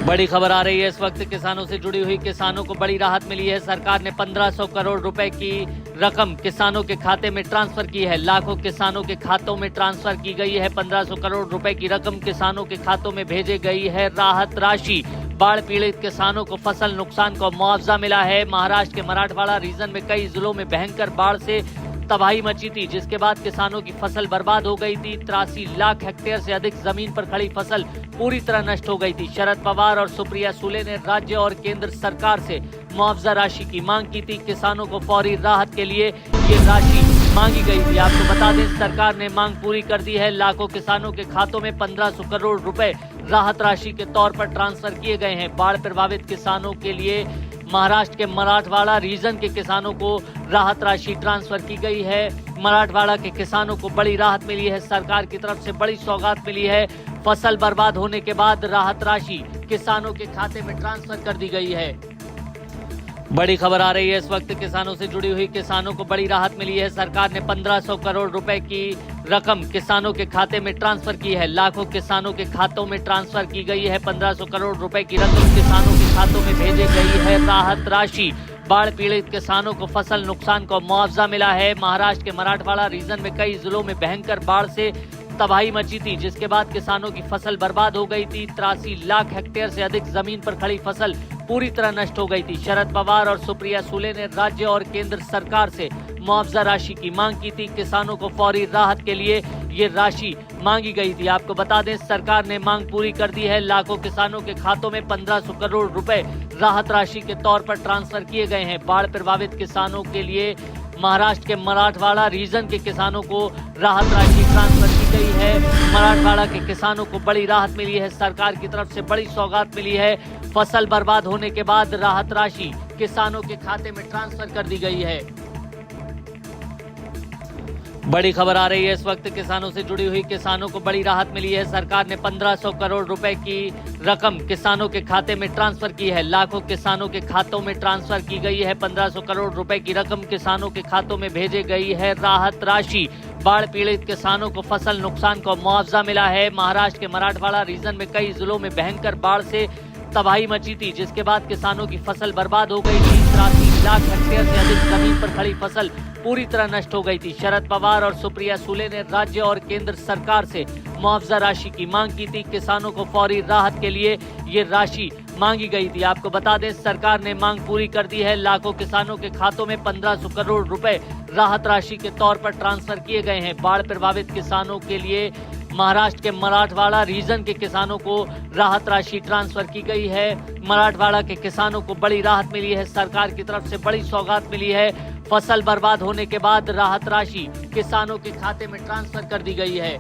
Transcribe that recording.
बड़ी खबर आ रही है इस वक्त किसानों से जुड़ी हुई। किसानों को बड़ी राहत मिली है। सरकार ने 1500 करोड़ रुपए की रकम किसानों के खाते में ट्रांसफर की है। लाखों किसानों के खातों में ट्रांसफर की गई है। 1500 करोड़ रुपए की रकम किसानों के खातों में भेजी गई है। राहत राशि, बाढ़ पीड़ित किसानों को फसल नुकसान का मुआवजा मिला है। महाराष्ट्र के मराठवाड़ा रीजन में कई जिलों में भयंकर बाढ़ से तबाही मची थी, जिसके बाद किसानों की फसल बर्बाद हो गई थी। 83 लाख हेक्टेयर से अधिक जमीन पर खड़ी फसल पूरी तरह नष्ट हो गई थी। शरद पवार और सुप्रिया सुले ने राज्य और केंद्र सरकार से मुआवजा राशि की मांग की थी। किसानों को फौरी राहत के लिए ये राशि मांगी गई थी। आपको बता दें, सरकार ने मांग पूरी कर दी है। लाखों किसानों के खातों में 1500 करोड़ रुपए राहत राशि के तौर पर ट्रांसफर किए गए हैं। बाढ़ प्रभावित किसानों के लिए महाराष्ट्र के मराठवाड़ा रीजन के किसानों को राहत राशि ट्रांसफर की गई है। मराठवाड़ा के किसानों को बड़ी राहत मिली है। सरकार की तरफ से बड़ी सौगात मिली है। फसल बर्बाद होने के बाद राहत राशि किसानों के खाते में ट्रांसफर कर दी गई है। बड़ी खबर आ रही है इस वक्त किसानों से जुड़ी हुई। किसानों को बड़ी राहत मिली है। सरकार ने 1500 करोड़ रुपए की रकम किसानों के खाते में ट्रांसफर की है। लाखों किसानों के खातों में ट्रांसफर की गई है। 1500 करोड़ रुपए की रकम किसानों के खातों में भेजी गई है। राहत राशि, बाढ़ पीड़ित किसानों को फसल नुकसान का मुआवजा मिला है। महाराष्ट्र के मराठवाड़ा रीजन में कई जिलों में भयंकर बाढ़ से तबाही मची थी, जिसके बाद किसानों की फसल बर्बाद हो गई थी। 83 लाख हेक्टेयर से अधिक जमीन पर खड़ी फसल पूरी तरह नष्ट हो गई थी। शरद पवार और सुप्रिया सुले ने राज्य और केंद्र सरकार से मुआवजा राशि की मांग की थी। किसानों को फौरी राहत के लिए ये राशि मांगी गई थी। आपको बता दें, सरकार ने मांग पूरी कर दी है। लाखों किसानों के खातों में 1500 करोड़ रुपए राहत राशि के तौर पर ट्रांसफर किए गए हैं। बाढ़ प्रभावित किसानों के लिए महाराष्ट्र के मराठवाड़ा रीजन के किसानों को राहत राशि ट्रांसफर की गई है। मराठवाड़ा के किसानों को बड़ी राहत मिली है। सरकार की तरफ से बड़ी सौगात मिली है। फसल बर्बाद होने के बाद राहत राशि किसानों के खाते में ट्रांसफर कर दी गई है। बड़ी खबर आ रही है इस वक्त किसानों से जुड़ी हुई। किसानों को बड़ी राहत मिली है। सरकार ने 1500 करोड़ रुपए की रकम किसानों के खाते में ट्रांसफर की है। लाखों किसानों के खातों में ट्रांसफर की गई है। 1500 करोड़ रुपए की रकम किसानों के खातों में भेजी गई है। राहत राशि, बाढ़ पीड़ित किसानों को फसल नुकसान का मुआवजा मिला है। महाराष्ट्र के मराठवाड़ा रीजन में कई जिलों में भयंकर बाढ़ से तबाही मची थी, जिसके बाद किसानों की फसल बर्बाद हो गई थी। 83 लाख हेक्टेयर से अधिक जमीन पर खड़ी फसल पूरी तरह नष्ट हो गई थी। शरद पवार और सुप्रिया सुले ने राज्य और केंद्र सरकार से मुआवजा राशि की मांग की थी। किसानों को फौरी राहत के लिए ये राशि मांगी गई थी। आपको बता दें, सरकार ने मांग पूरी कर दी है। लाखों किसानों के खातों में 1500 करोड़ रुपए राहत राशि के तौर पर ट्रांसफर किए गए हैं। बाढ़ प्रभावित किसानों के लिए महाराष्ट्र के मराठवाड़ा रीजन के किसानों को राहत राशि ट्रांसफर की गई है। मराठवाड़ा के किसानों को बड़ी राहत मिली है। सरकार की तरफ से बड़ी सौगात मिली है। फसल बर्बाद होने के बाद राहत राशि किसानों के खाते में ट्रांसफर कर दी गई है।